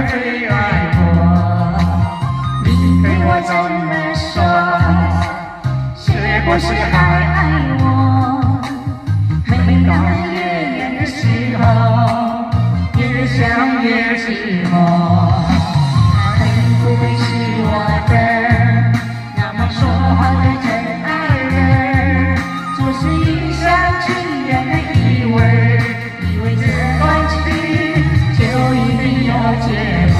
儿飞来过，你对我怎么说？是不是还爱我？每当夜夜的时候，越想越寂寞。会不会是我的那么说好的真爱人，就是一厢情愿的以为这段情就一定有结果。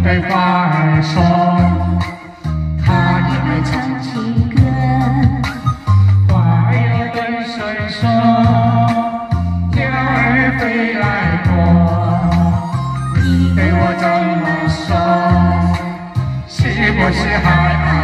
对花儿说，它也会唱情歌。花儿又对水说，鸟儿飞来过。你对我怎么说？是不是还爱